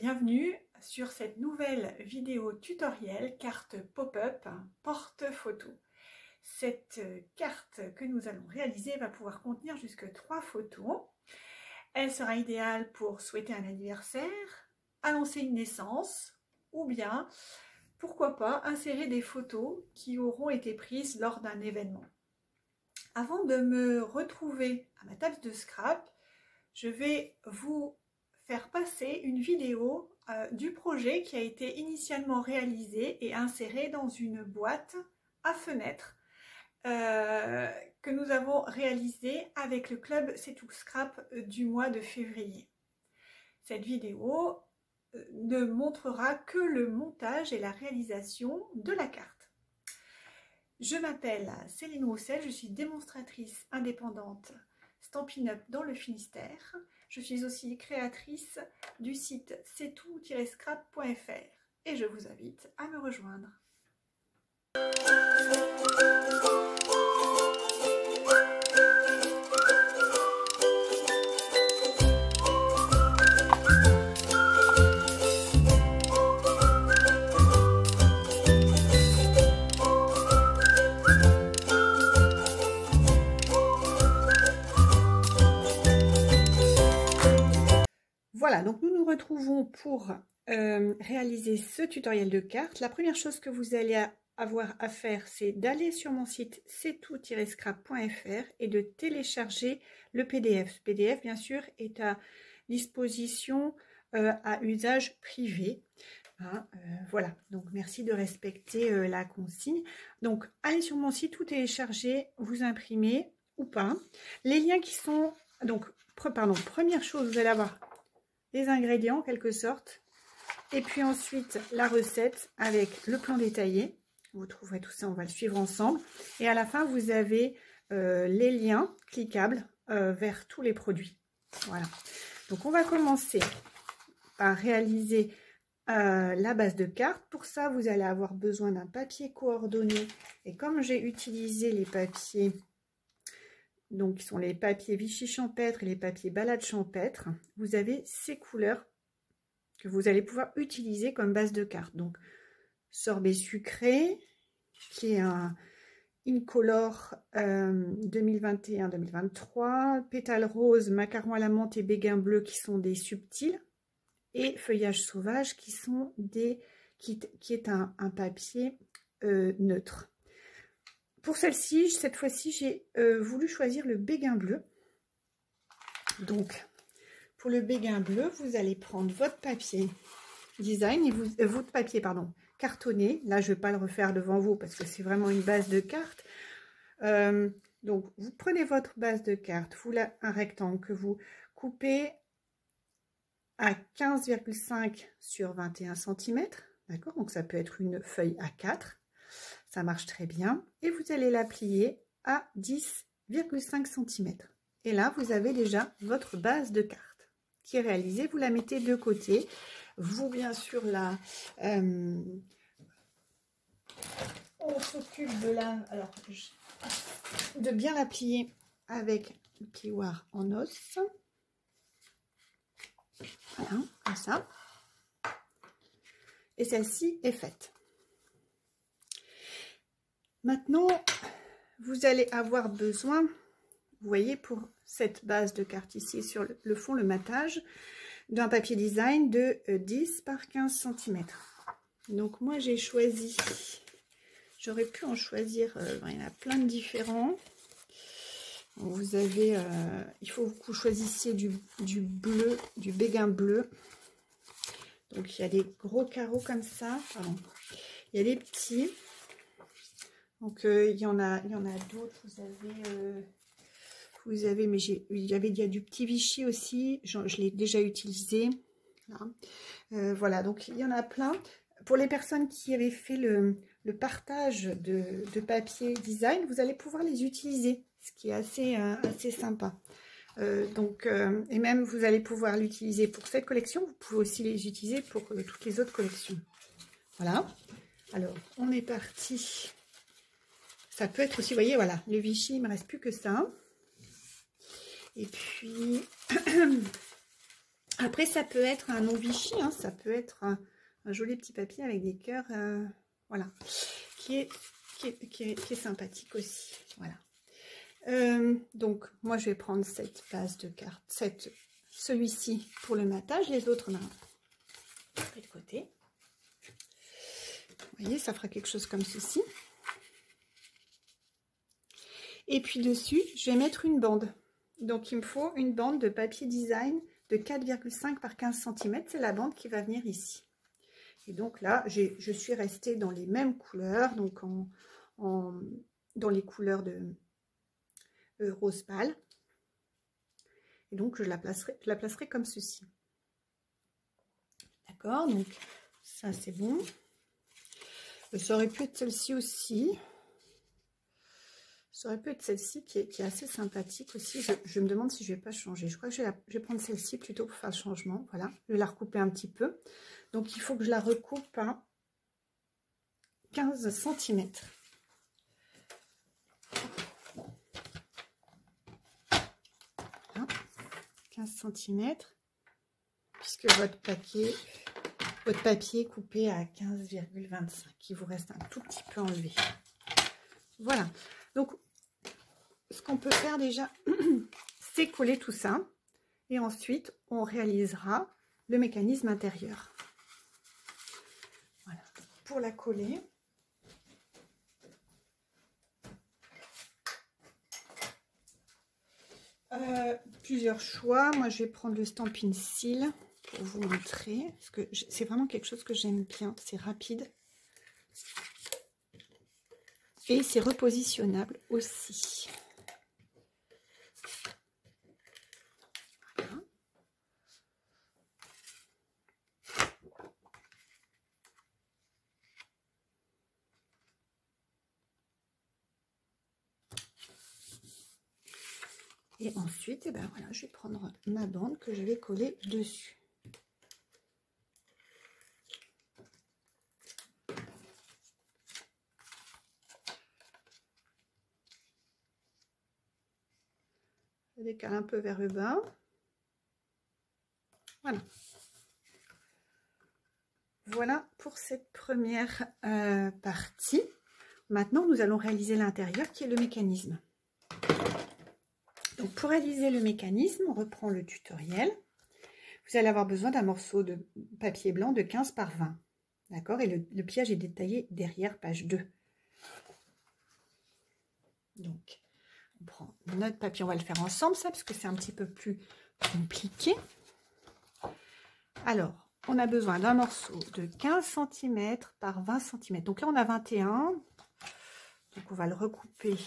bienvenue sur cette nouvelle vidéo tutoriel carte pop-up porte-photo. Cette carte que nous allons réaliser va pouvoir contenir jusque 3 photos. Elle sera idéale pour souhaiter un anniversaire, annoncer une naissance ou bien, pourquoi pas, insérer des photos qui auront été prises lors d'un événement. Avant de me retrouver à ma table de scrap, je vais vous faire passer une vidéo du projet qui a été initialement réalisé et inséré dans une boîte à fenêtres que nous avons réalisé avec le club C'est tout scrap du mois de février. Cette vidéo ne montrera que le montage et la réalisation de la carte. Je m'appelle Céline Roussel, je suis démonstratrice indépendante Stampin' Up dans le Finistère. Je suis aussi créatrice du site c'est-tout-scrap.fr et je vous invite à me rejoindre. Voilà, donc nous nous retrouvons pour réaliser ce tutoriel de carte. La première chose que vous allez avoir à faire, c'est d'aller sur mon site c'est-tout-scrap.fr et de télécharger le PDF. Ce PDF, bien sûr, est à disposition à usage privé. Hein, voilà, donc merci de respecter la consigne. Donc, allez sur mon site, tout télécharger, vous imprimez ou pas. Les liens qui sont... Donc, première chose, vous allez avoir les ingrédients en quelque sorte, et puis ensuite la recette avec le plan détaillé. Vous trouverez tout ça, on va le suivre ensemble, et à la fin vous avez les liens cliquables vers tous les produits. Voilà, donc on va commencer par réaliser la base de carte. Pour ça vous allez avoir besoin d'un papier coordonné, et comme j'ai utilisé les papiers donc qui sont les papiers Vichy champêtre et les papiers Balade champêtre, vous avez ces couleurs que vous allez pouvoir utiliser comme base de carte. Donc sorbet sucré, qui est un Incolor 2021-2023, pétale rose, macaron à la menthe et béguin bleu qui sont des subtils, et feuillage sauvage qui sont des qui est un papier neutre. Pour celle-ci, cette fois-ci, j'ai voulu choisir le béguin bleu. Donc, pour le béguin bleu, vous allez prendre votre papier design et votre papier, pardon, cartonné. Là, je ne vais pas le refaire devant vous parce que c'est vraiment une base de carte. Donc, vous prenez votre base de carte, un rectangle que vous coupez à 15,5 sur 21 cm. D'accord? Donc, ça peut être une feuille A4. Ça marche très bien. Et vous allez la plier à 10,5 cm. Et là, vous avez déjà votre base de carte qui est réalisée. Vous la mettez de côté. Vous, bien sûr, là, on s'occupe de la... Alors, de bien la plier avec le plioir en os. Voilà, comme ça. Et celle-ci est faite. Maintenant, vous allez avoir besoin, vous voyez, pour cette base de carte ici sur le fond, le matage, d'un papier design de 10 par 15 cm. Donc moi j'ai choisi, j'aurais pu en choisir, il y en a plein de différents. Vous avez, il faut que vous choisissiez du bleu, du béguin bleu. Donc il y a des gros carreaux comme ça, pardon. Il y a des petits. Donc il y en a d'autres. Vous avez, mais il y a du petit Vichy aussi. Je l'ai déjà utilisé. Voilà, donc il y en a plein. Pour les personnes qui avaient fait le partage de papier design, vous allez pouvoir les utiliser, ce qui est assez sympa. Et même vous allez pouvoir l'utiliser pour cette collection. Vous pouvez aussi les utiliser pour toutes les autres collections. Voilà. Alors on est parti. Ça peut être aussi, vous voyez, voilà, le Vichy, il ne me reste plus que ça. Et puis, Après, ça peut être un non Vichy, hein, ça peut être un joli petit papier avec des cœurs, voilà, qui est sympathique aussi, voilà. Donc, moi, je vais prendre cette base de cartes, celui-ci pour le matage, les autres, on va de côté. Vous voyez, ça fera quelque chose comme ceci. Et puis dessus, je vais mettre une bande. Donc, il me faut une bande de papier design de 4,5 par 15 cm. C'est la bande qui va venir ici. Et donc là, je suis restée dans les mêmes couleurs, donc dans les couleurs de rose pâle. Et donc, je la placerai comme ceci. D'accord, donc ça c'est bon. Ça aurait pu être celle-ci aussi. Ça aurait pu être celle-ci qui est assez sympathique aussi. Je me demande si je ne vais pas changer. Je crois que je vais prendre celle-ci plutôt pour faire le changement. Voilà, je vais la recouper un petit peu. Donc, il faut que je la recoupe à 15 cm. Voilà, 15 cm. Puisque votre papier est coupé à 15,25. Il vous reste un tout petit peu enlevé. Voilà. Donc, ce qu'on peut faire déjà, c'est coller tout ça. Et ensuite, on réalisera le mécanisme intérieur. Voilà. Pour la coller, plusieurs choix. Moi, je vais prendre le Stampin' Seal pour vous montrer. Parce que c'est vraiment quelque chose que j'aime bien. C'est rapide. Et c'est repositionnable aussi. Voilà. Et ensuite, eh ben voilà, je vais prendre ma bande que je vais coller dessus. Je décale un peu vers le bas. Voilà. Voilà pour cette première partie. Maintenant, nous allons réaliser l'intérieur qui est le mécanisme. Donc, pour réaliser le mécanisme, on reprend le tutoriel. Vous allez avoir besoin d'un morceau de papier blanc de 15 par 20. D'accord? Et le pliage est détaillé derrière, page 2. Donc, on prend notre papier, on va le faire ensemble, ça, parce que c'est un petit peu plus compliqué. Alors, on a besoin d'un morceau de 15 cm par 20 cm. Donc là, on a 21. Donc, on va le recouper.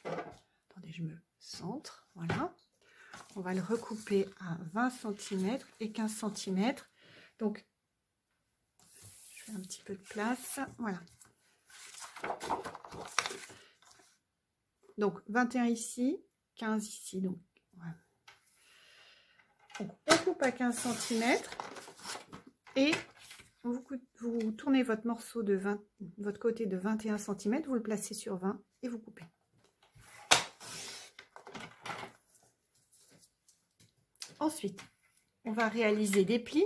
Attendez, je me centre. Voilà. On va le recouper à 20 cm et 15 cm. Donc, je fais un petit peu de place. Voilà. Donc, 21 ici, 15 ici. Donc, voilà. Donc, on coupe à 15 cm et vous tournez votre morceau de votre côté de 21 cm, vous le placez sur 20 et vous coupez. Ensuite, on va réaliser des plis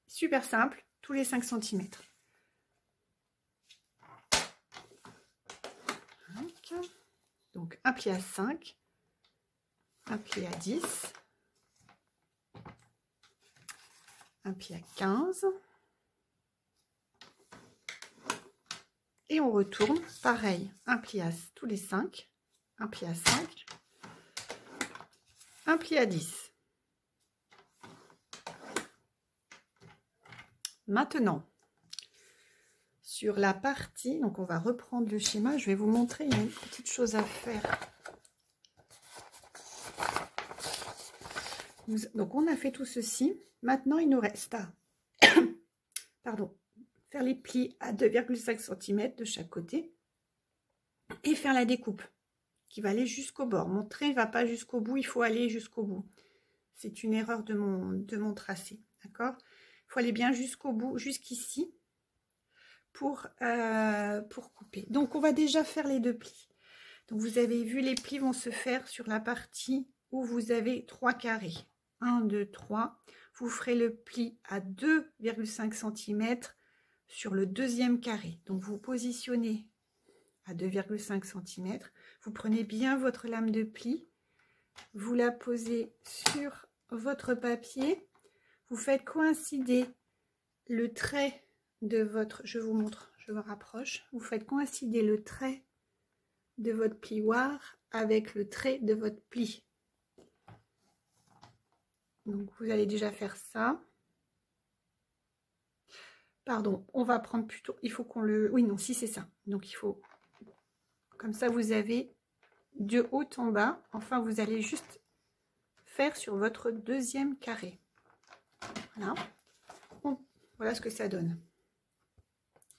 super simples tous les 5 cm. Donc, un pli à 5, un pli à 10, un pli à 15. Et on retourne, pareil, un pli à tous les 5, un pli à 5, un pli à 10. Maintenant, sur la partie, donc on va reprendre le schéma, je vais vous montrer, il y a une petite chose à faire. Donc on a fait tout ceci, maintenant il nous reste à faire les plis à 2,5 cm de chaque côté et faire la découpe qui va aller jusqu'au bord. Mon trait ne va pas jusqu'au bout, il faut aller jusqu'au bout. C'est une erreur de mon tracé, d'accord? Il faut aller bien jusqu'au bout, jusqu'ici, pour couper. Donc, on va déjà faire les 2 plis. Donc, vous avez vu, les plis vont se faire sur la partie où vous avez 3 carrés. 1, 2, 3. vous ferez le pli à 2,5 cm sur le deuxième carré. Donc vous positionnez à 2,5 cm, vous prenez bien votre lame de pli, vous la posez sur votre papier, vous faites coïncider le trait de votre, je vous montre, je me rapproche, vous faites coïncider le trait de votre plioir avec le trait de votre pli. Donc vous allez déjà faire ça. Pardon, on va prendre plutôt, il faut qu'on le, oui non, si c'est ça. Donc il faut, comme ça vous avez de haut en bas, enfin vous allez juste faire sur votre deuxième carré. Voilà, voilà ce que ça donne.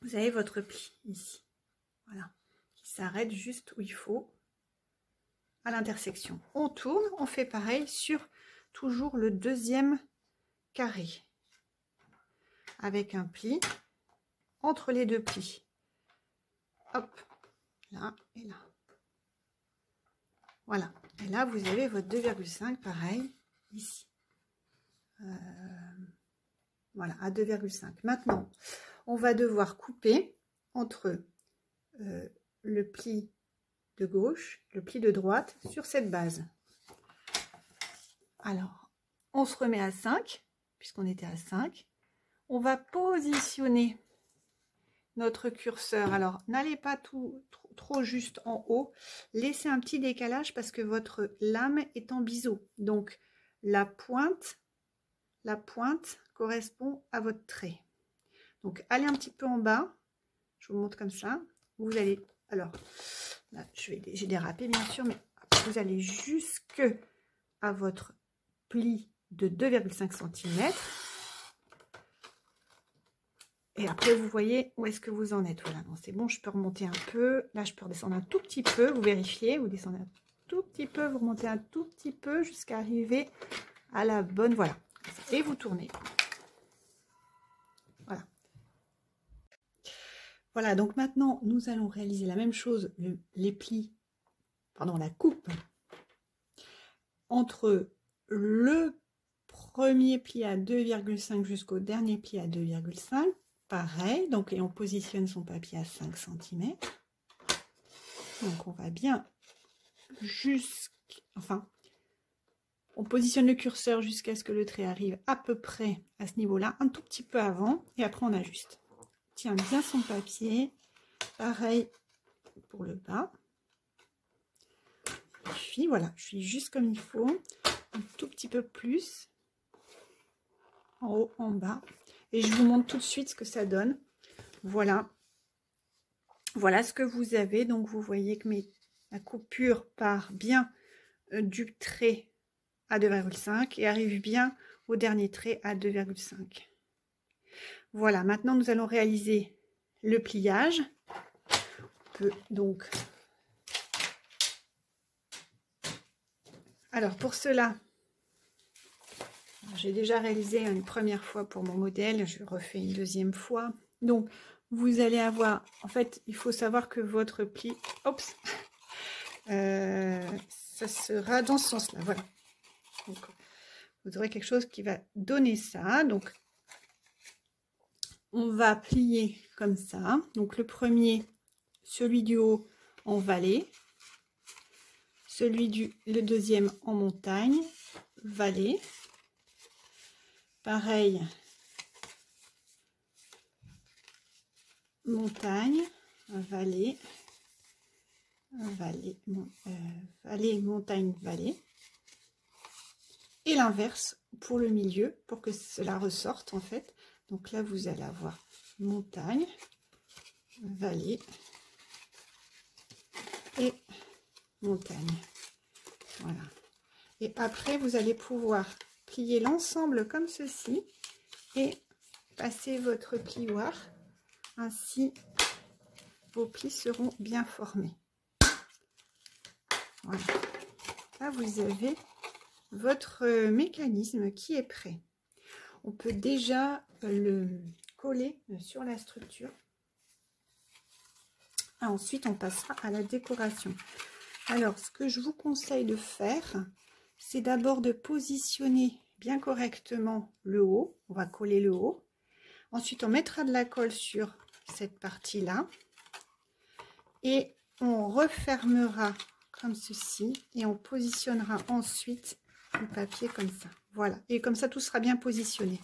Vous avez votre pli ici, voilà, qui s'arrête juste où il faut, à l'intersection. On tourne, on fait pareil sur toujours le deuxième carré, avec un pli entre les deux plis. Hop, là et là. Voilà, et là vous avez votre 2,5 pareil ici. Voilà, à 2,5. Maintenant, on va devoir couper entre le pli de gauche, le pli de droite sur cette base. Alors, on se remet à 5, puisqu'on était à 5. On va positionner notre curseur. Alors, n'allez pas trop juste en haut. Laissez un petit décalage parce que votre lame est en biseau. Donc, la pointe correspond à votre trait. Donc, allez un petit peu en bas. Je vous montre comme ça. Vous allez, alors, là, j'ai dérapé bien sûr, mais vous allez jusque à votre pli de 2,5 cm. Et après, vous voyez où est-ce que vous en êtes. Voilà, c'est bon, je peux remonter un peu. Là, je peux redescendre un tout petit peu. Vous vérifiez, vous descendez un tout petit peu, vous remontez un tout petit peu jusqu'à arriver à la bonne, voilà. Et vous tournez. Voilà. Voilà, donc maintenant, nous allons réaliser la même chose, les plis, pardon, la coupe entre le premier pli à 2,5 jusqu'au dernier pli à 2,5. Pareil, donc, et on positionne son papier à 5 cm. Donc, on va bien enfin, on positionne le curseur jusqu'à ce que le trait arrive à peu près à ce niveau-là, un tout petit peu avant, et après on ajuste. On tient bien son papier. Pareil pour le bas. Puis voilà, je suis juste comme il faut, un tout petit peu plus, en haut, en bas. Et je vous montre tout de suite ce que ça donne. Voilà. Voilà ce que vous avez. Donc, vous voyez que la coupure part bien du trait à 2,5 et arrive bien au dernier trait à 2,5. Voilà. Maintenant, nous allons réaliser le pliage. On peut donc... Alors, pour cela... J'ai déjà réalisé une première fois pour mon modèle, je refais une deuxième fois. Donc, vous allez avoir, en fait, il faut savoir que votre pli, ça sera dans ce sens-là, voilà. Donc, vous aurez quelque chose qui va donner ça. Donc, on va plier comme ça. Donc, le premier, celui du haut en vallée, le deuxième en montagne, vallée. Pareil, montagne, vallée, vallée, vallée, montagne, vallée. Et l'inverse pour le milieu, pour que cela ressorte en fait. Donc là, vous allez avoir montagne, vallée et montagne. Voilà. Et après, vous allez pouvoir plier l'ensemble comme ceci et passer votre plioir. Ainsi, vos plis seront bien formés. Voilà. Là, vous avez votre mécanisme qui est prêt. On peut déjà le coller sur la structure. Et ensuite, on passera à la décoration. Alors, ce que je vous conseille de faire, c'est d'abord de positionner bien correctement le haut. On va coller le haut. Ensuite, on mettra de la colle sur cette partie-là. Et on refermera comme ceci. Et on positionnera ensuite le papier comme ça. Voilà. Et comme ça, tout sera bien positionné.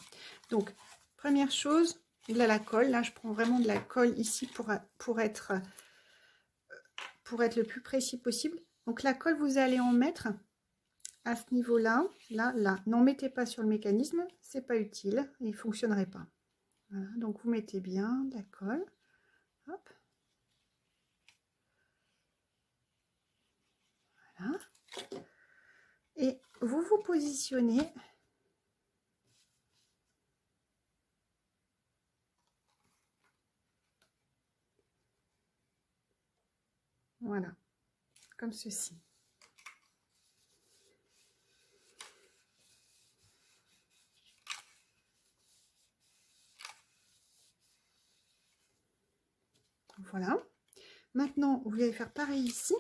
Donc, première chose, là, la colle. Là, je prends vraiment de la colle ici pour être le plus précis possible. Donc, la colle, vous allez en mettre à ce niveau-là, là, là. N'en mettez pas sur le mécanisme, c'est pas utile, il ne fonctionnerait pas. Voilà, donc vous mettez bien de la colle. Hop. Voilà. Et vous vous positionnez. Voilà, comme ceci. Voilà. Maintenant, vous allez faire pareil ici.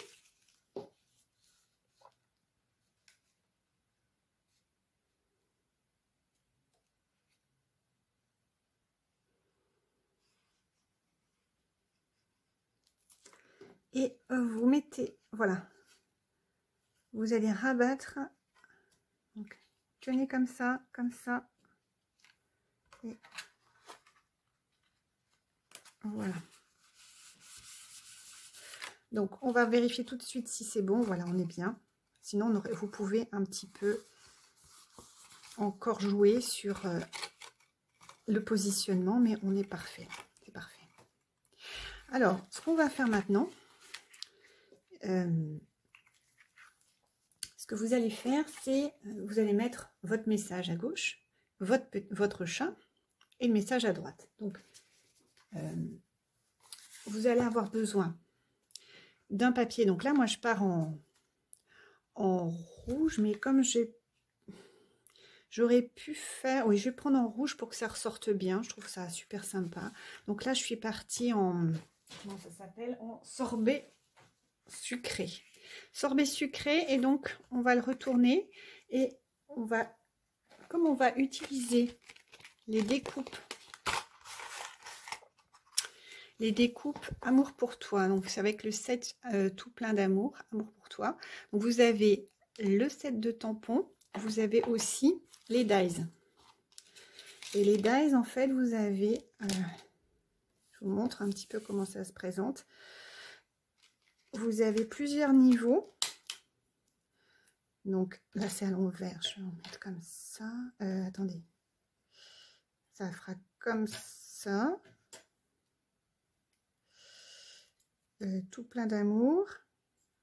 Et vous mettez, voilà. Vous allez rabattre. Donc, tenez comme ça, comme ça. Et voilà. Donc, on va vérifier tout de suite si c'est bon. Voilà, on est bien. Sinon, vous pouvez un petit peu encore jouer sur le positionnement, mais on est parfait. C'est parfait. Alors, ce qu'on va faire maintenant, ce que vous allez faire, c'est vous allez mettre votre message à gauche, votre chat, et le message à droite. Donc, vous allez avoir besoin d'un papier. Donc là, moi, je pars en rouge, mais comme j'aurais pu faire... Oui, je vais prendre en rouge pour que ça ressorte bien. Je trouve ça super sympa. Donc là, je suis partie en... Comment ça s'appelle? En sorbet sucré. Sorbet sucré. Et donc, on va le retourner. Et on va... Comme on va utiliser les découpes Amour pour toi, donc c'est avec le set tout plein d'amour, Amour pour toi. Donc vous avez le set de tampons, vous avez aussi les dies. Et les dies, en fait, vous avez, je vous montre un petit peu comment ça se présente. Vous avez plusieurs niveaux. Donc là, c'est à l'envers, je vais en mettre comme ça. Attendez, ça fera comme ça. Tout plein d'amour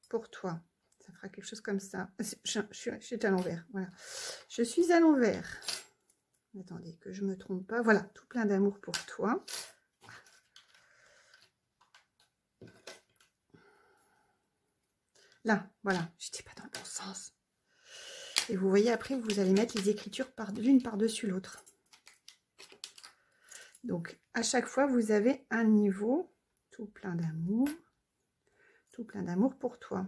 pour toi. Ça fera quelque chose comme ça. Je suis à l'envers. Voilà. Je suis à l'envers. Attendez, que je ne me trompe pas. Voilà, tout plein d'amour pour toi. Là, voilà. Je n'étais pas dans le bon sens. Et vous voyez, après, vous allez mettre les écritures l'une par-dessus l'autre. Donc, à chaque fois, vous avez un niveau. Tout plein d'amour. Tout plein d'amour pour toi.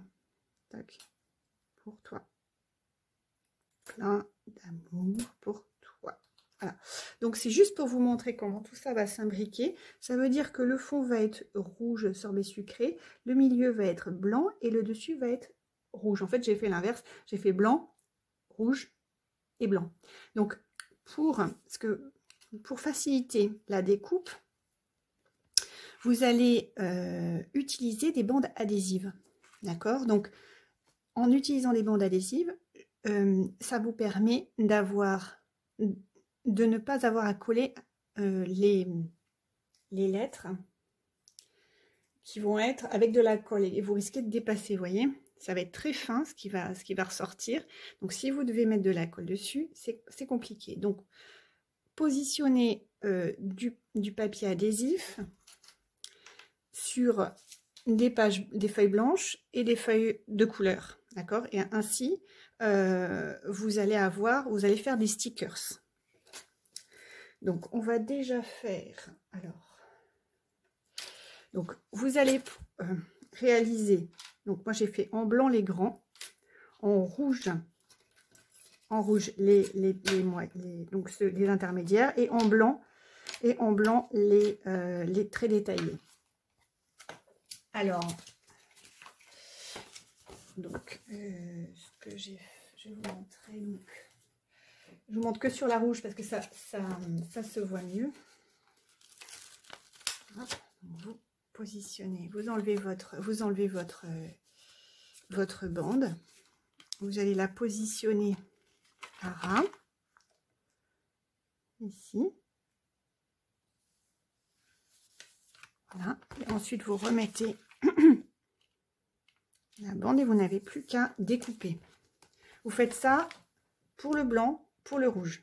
Tac. Pour toi. Plein d'amour pour toi. Voilà. Donc, c'est juste pour vous montrer comment tout ça va s'imbriquer. Ça veut dire que le fond va être rouge, sorbet sucré. Le milieu va être blanc et le dessus va être rouge. En fait, j'ai fait l'inverse. J'ai fait blanc, rouge et blanc. Donc, pour faciliter la découpe, vous allez utiliser des bandes adhésives. D'accord? Donc, en utilisant des bandes adhésives, ça vous permet de ne pas avoir à coller les lettres qui vont être avec de la colle et vous risquez de dépasser, vous voyez, ça va être très fin ce qui va ressortir. Donc si vous devez mettre de la colle dessus, c'est compliqué. Donc positionnez du papier adhésif sur des feuilles blanches et des feuilles de couleur, d'accord? Et ainsi vous allez faire des stickers. Donc on va déjà faire, alors, donc vous allez réaliser, donc moi j'ai fait en blanc les grands, en rouge en rouge donc les intermédiaires et en blanc les traits détaillés. Alors, donc, ce que je vais vous montrer. Donc, je vous montre que sur la rouge parce que ça se voit mieux. Hop, vous positionnez, vous enlevez votre bande. Vous allez la positionner à ras, ici. Voilà. Et ensuite, vous remettez la bande et vous n'avez plus qu'à découper. Vous faites ça pour le blanc, pour le rouge.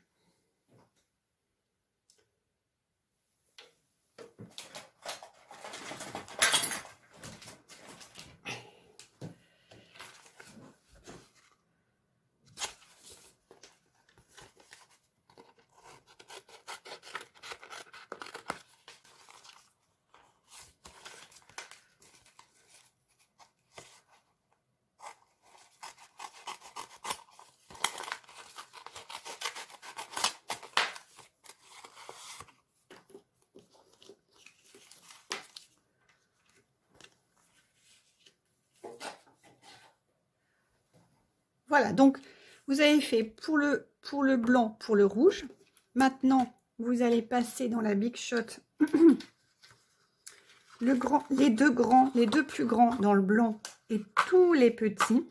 Voilà, donc vous avez fait pour le blanc, pour le rouge. Maintenant, vous allez passer dans la Big Shot les deux plus grands dans le blanc et tous les petits.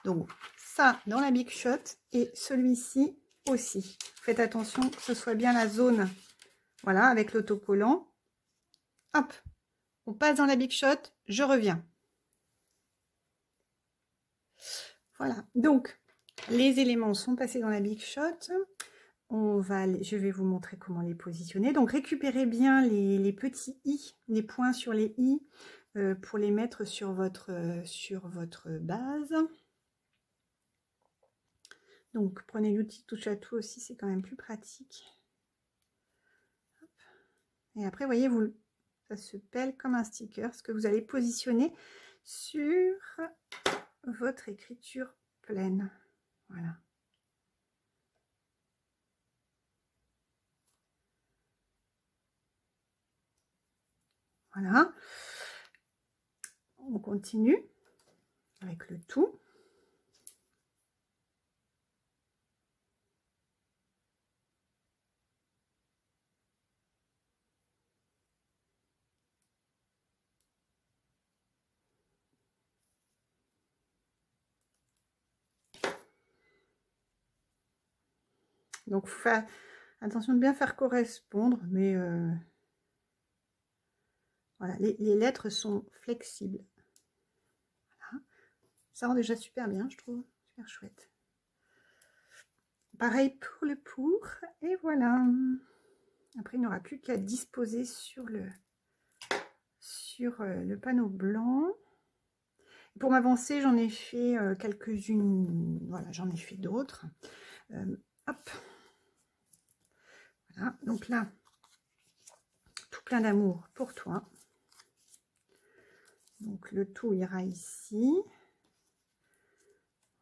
Donc ça dans la Big Shot et celui-ci aussi. Faites attention que ce soit bien la zone, voilà, avec l'autocollant. Hop, on passe dans la Big Shot, je reviens. Voilà, donc les éléments sont passés dans la Big Shot. Je vais vous montrer comment les positionner. Donc récupérez bien les petits i, les points sur les i pour les mettre sur votre base. Donc prenez l'outil touche à tout aussi, c'est quand même plus pratique. Hop. Et après, voyez, ça se pèle comme un sticker, ce que vous allez positionner sur votre écriture pleine. Voilà. Voilà. On continue avec le tout. Donc, il faut faire attention de bien faire correspondre, mais voilà, les lettres sont flexibles. Voilà. Ça rend déjà super bien, je trouve. Super chouette. Pareil pour le pour. Et voilà. Après, il n'y aura plus qu'à disposer sur le panneau blanc. Pour m'avancer, j'en ai fait quelques-unes. Voilà, j'en ai fait d'autres. Hop. Voilà, donc là, tout plein d'amour pour toi. Donc le tout ira ici.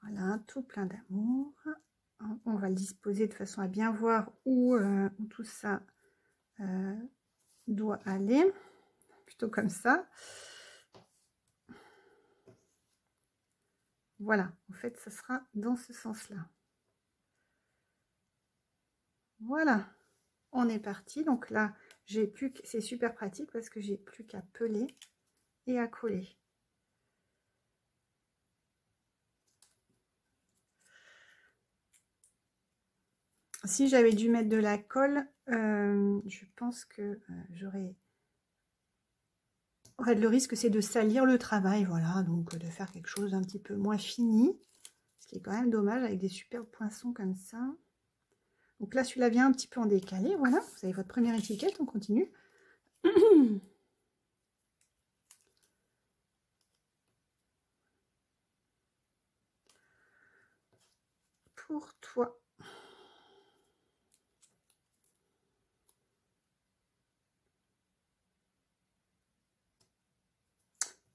Voilà, tout plein d'amour. On va le disposer de façon à bien voir où tout ça doit aller. Plutôt comme ça. Voilà, en fait, ça sera dans ce sens-là. Voilà, on est parti. Donc là, j'ai plus que c'est super pratique parce que j'ai plus qu'à peler et à coller. Si j'avais dû mettre de la colle, je pense que j'aurais le risque, c'est de salir le travail, voilà, donc de faire quelque chose d'un petit peu moins fini, ce qui est quand même dommage avec des superbes poinçons comme ça. Donc là, celui-là vient un petit peu en décalé, voilà, vous avez votre première étiquette, on continue. Pour toi.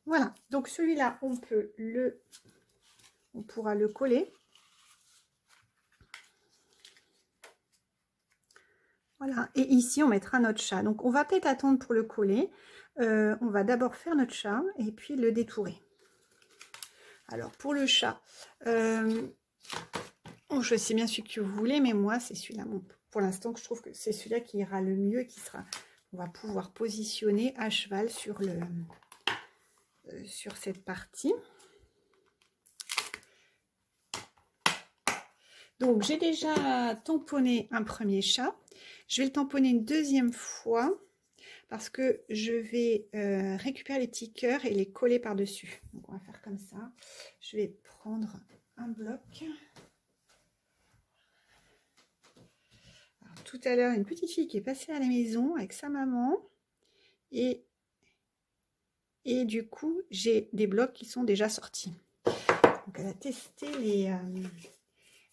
Voilà, Donc celui-là, on pourra le coller. Voilà, et ici on mettra notre chat. Donc on va peut-être attendre pour le coller. On va d'abord faire notre chat et puis le détourer. Alors pour le chat, on choisit bien celui que vous voulez, mais moi c'est celui-là. Bon, pour l'instant, je trouve que c'est celui-là qui ira le mieux, et qui sera. On va pouvoir positionner à cheval sur sur cette partie. Donc j'ai déjà tamponné un premier chat. Je vais le tamponner une deuxième fois parce que je vais récupérer les petits cœurs et les coller par-dessus. Donc on va faire comme ça. Je vais prendre un bloc. Alors, tout à l'heure, une petite fille qui est passée à la maison avec sa maman et du coup j'ai des blocs qui sont déjà sortis. Donc elle a testé les...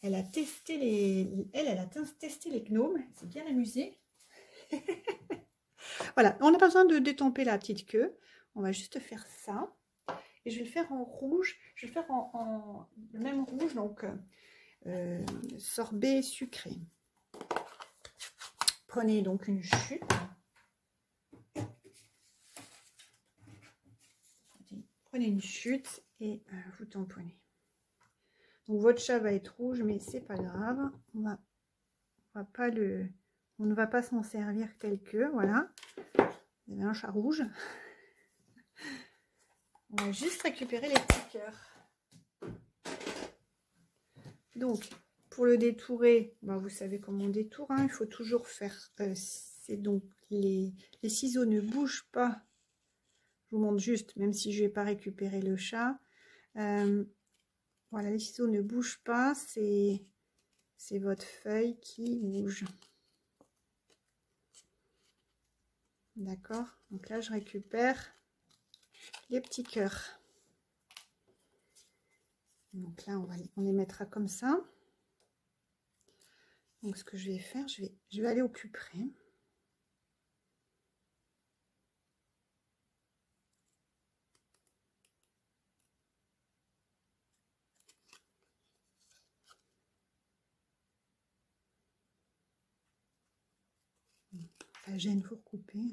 Elle a testé les gnomes, elle s'est bien amusée. Voilà, on n'a pas besoin de détamper la petite queue. On va juste faire ça. Et je vais le faire en rouge. Je vais le faire en le même rouge, donc sorbet sucré. Prenez donc une chute. Prenez une chute et vous tamponnez. Donc votre chat va être rouge, mais c'est pas grave. On ne va pas s'en servir tel que, voilà. Vous avez un chat rouge. On va juste récupérer les petits cœurs. Donc, pour le détourer, bah, vous savez comment on détourne. Hein, il faut toujours faire... c'est donc les ciseaux ne bougent pas. Je vous montre juste, même si je ne vais pas récupérer le chat. Voilà, les ciseaux ne bougent pas. C'est votre feuille qui bouge. D'accord. Donc là, je récupère les petits cœurs. Donc là, on les mettra comme ça. Donc ce que je vais faire, je vais aller au plus près. La gêne pour couper.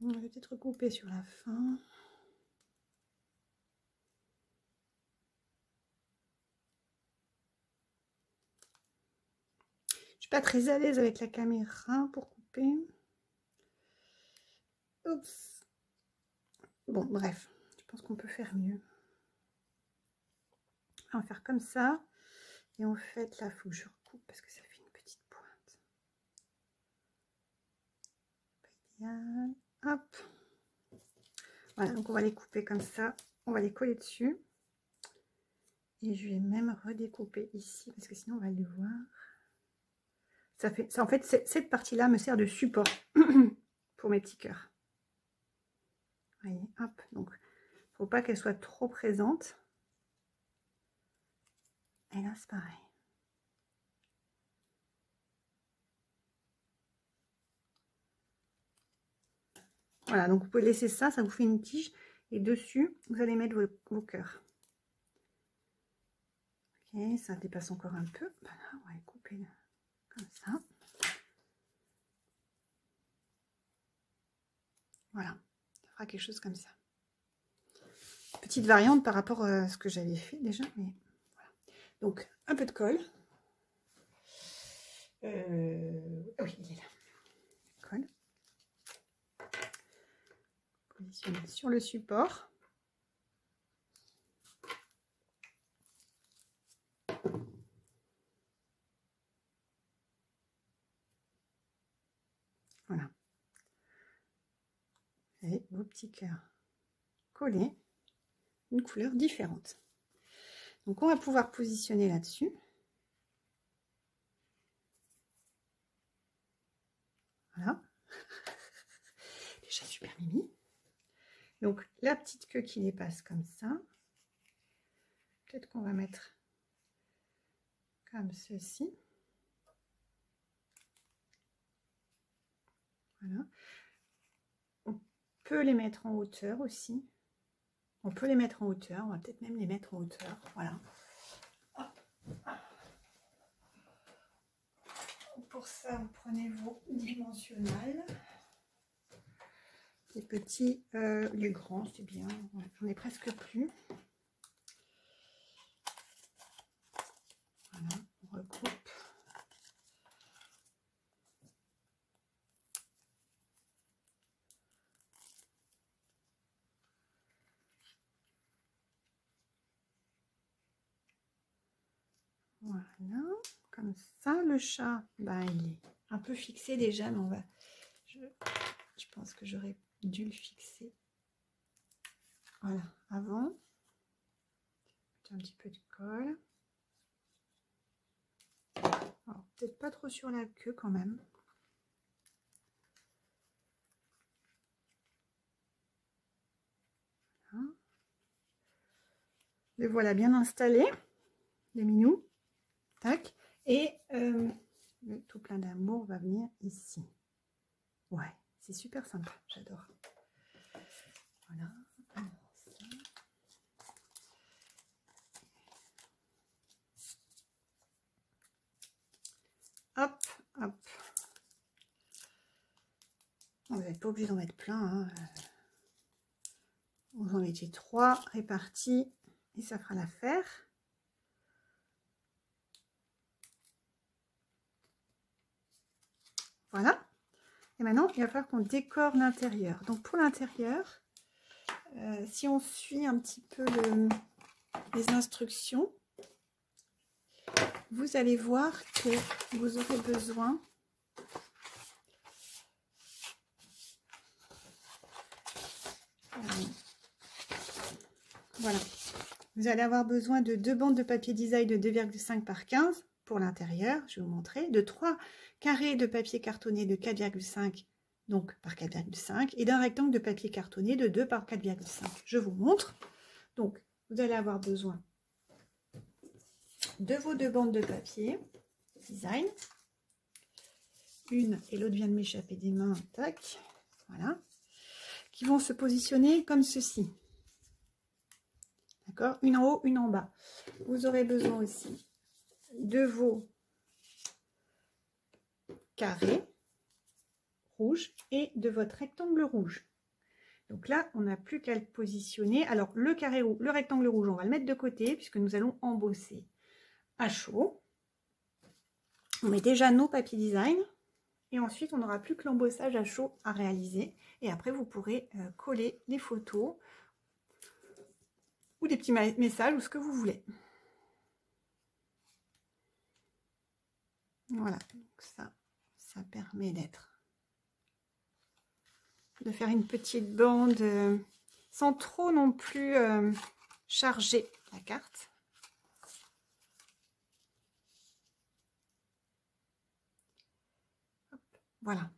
On va peut-être recouper sur la fin. Je suis pas très à l'aise avec la caméra pour couper. Oups. Bon, bref, je pense qu'on peut faire mieux. On va faire comme ça. Et en fait, là, il faut que je recoupe parce que ça fait une petite pointe. Pas idéal. Hop. Voilà, donc on va les couper comme ça. On va les coller dessus. Et je vais même redécouper ici parce que sinon on va le voir. En fait, cette partie-là me sert de support pour mes petits cœurs. Voyez, hop. Donc, il ne faut pas qu'elle soit trop présente. Et là, c'est pareil. Voilà, donc vous pouvez laisser ça, ça vous fait une tige. Et dessus, vous allez mettre vos cœurs. Ok, ça dépasse encore un peu. Voilà, on va les couper comme ça. Voilà, ça fera quelque chose comme ça. Petite variante par rapport à ce que j'avais fait déjà. Mais voilà. Donc, un peu de colle. Oui, il est là. Colle. Positionner sur le support. Voilà. Et vos petits cœurs collés, une couleur différente. Donc on va pouvoir positionner là-dessus. Voilà. super mimi. Donc la petite queue qui dépasse comme ça. Peut-être qu'on va mettre comme ceci. Voilà. On peut les mettre en hauteur aussi. On peut les mettre en hauteur. On va peut-être même les mettre en hauteur. Voilà. Pour ça, vous prenez vos dimensionnels. Les petits, les grands, c'est bien. Ouais, j'en ai presque plus. Voilà, on recoupe. Voilà, comme ça, le chat, ben, il est un peu fixé déjà, mais on va, je pense que j'aurais dû le fixer. Voilà, avant, un petit peu de colle. Peut-être pas trop sur la queue quand même. Voilà. Le voilà bien installé, les minous. Tac. Et le tout plein d'amour va venir ici. Ouais, c'est super sympa, j'adore. Voilà. Hop, hop. Vous n'êtes pas obligé d'en mettre plein. Hein. Vous en mettez 3 répartis et ça fera l'affaire. Voilà. Et maintenant, il va falloir qu'on décore l'intérieur. Donc pour l'intérieur, si on suit un petit peu les instructions, vous allez voir que vous aurez besoin voilà. Vous allez avoir besoin de 2 bandes de papier design de 2,5 par 15 pour l'intérieur, je vais vous montrer, de 3 carrés de papier cartonné de 4,5 donc par 4,5 et d'un rectangle de papier cartonné de 2 par 4,5. Je vous montre. Donc, vous allez avoir besoin de vos 2 bandes de papier design. Une et l'autre vient de m'échapper des mains, tac, voilà, qui vont se positionner comme ceci. D'accord, une en haut, une en bas. Vous aurez besoin aussi de vos carrés rouges et de votre rectangle rouge. Donc là, on n'a plus qu'à le positionner. Alors, le rectangle rouge, on va le mettre de côté puisque nous allons embosser à chaud. On met déjà nos papiers design et ensuite, on n'aura plus que l'embossage à chaud à réaliser. Et après, vous pourrez coller les photos ou des petits messages ou ce que vous voulez. Voilà, donc ça permet de faire une petite bande sans trop non plus charger la carte. Hop, voilà.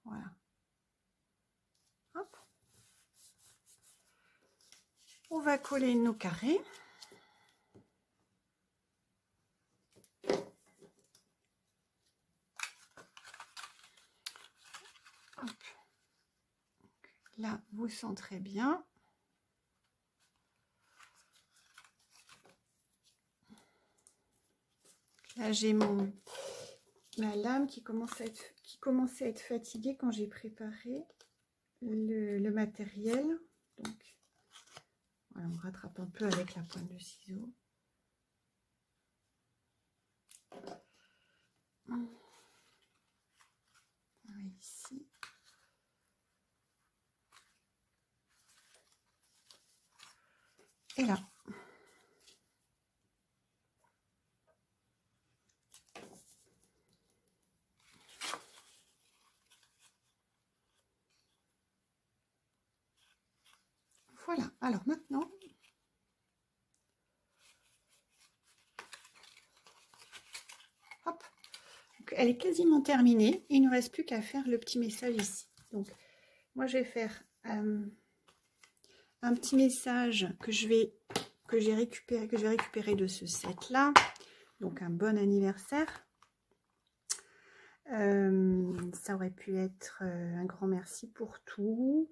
Voilà. Hop. On va coller nos carrés. Hop. Là, vous centrez bien. Là, j'ai ma lame qui commençait à être fatiguée quand j'ai préparé le matériel. Donc, voilà, on rattrape un peu avec la pointe de ciseau. Ici. Et là. Voilà, alors maintenant, hop, donc, elle est quasiment terminée. Il ne nous reste plus qu'à faire le petit message ici. Donc, moi, je vais faire un petit message que je vais récupérer de ce set-là. Donc, un bon anniversaire. Ça aurait pu être un grand merci pour tout.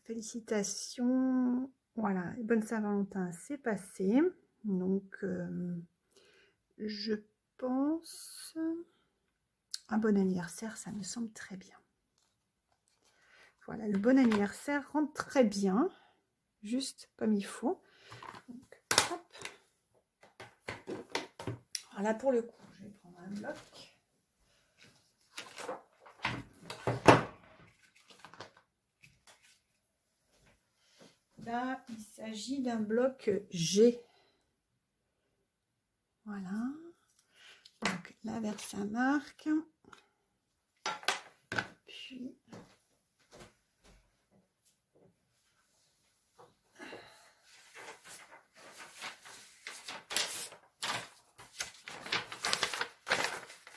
Félicitations. Voilà, bonne Saint-Valentin, c'est passé. Donc, je pense un bon anniversaire, ça me semble très bien. Voilà, le bon anniversaire rentre très bien, juste comme il faut. Donc, hop. Voilà, pour le coup, je vais prendre un bloc. Là, il s'agit d'un bloc G. Voilà. Donc là, vers sa marque. Puis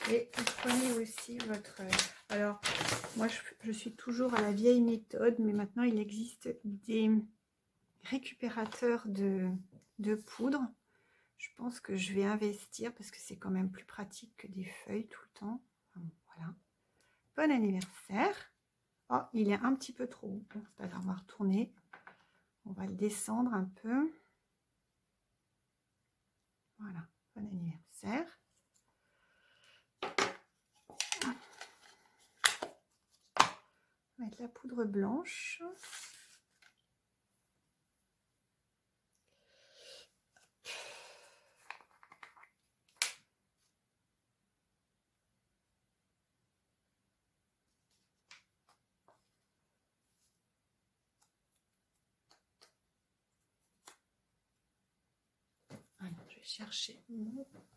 et vous prenez aussi votre... Alors, moi, je suis toujours à la vieille méthode, mais maintenant, il existe des récupérateurs de poudre. Je pense que je vais investir parce que c'est quand même plus pratique que des feuilles tout le temps. Voilà. Bon anniversaire. Oh, il est un petit peu trop haut. Bon, c'est pas grave, on va retourner. On va le descendre un peu. Voilà. Bon anniversaire. On va mettre la poudre blanche. Alors, je vais chercher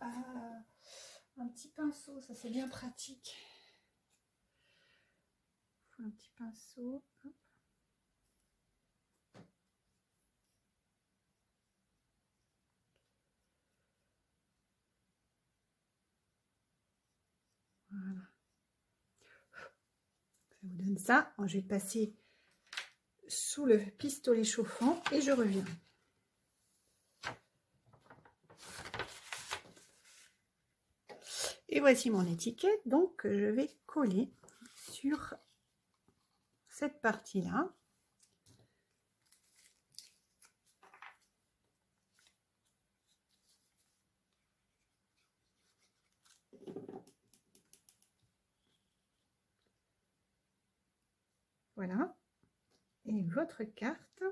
un petit pinceau, ça c'est bien pratique. Il faut un petit pinceau. Hop. Voilà. Ça vous donne ça. Alors, je vais passer sous le pistolet chauffant et je reviens. Et voici mon étiquette, donc je vais coller sur cette partie-là. Voilà. Et votre carte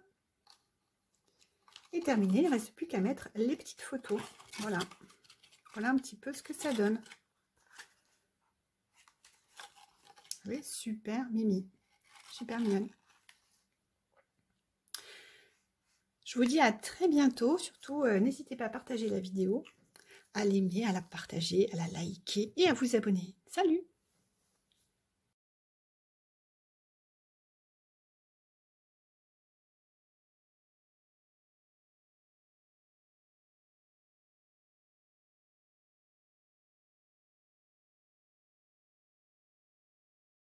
est terminée. Il ne reste plus qu'à mettre les petites photos. Voilà. Voilà un petit peu ce que ça donne. Oui, super mimi. Super mignonne. Je vous dis à très bientôt. Surtout, n'hésitez pas à partager la vidéo, à l'aimer, à la partager, à la liker et à vous abonner. Salut!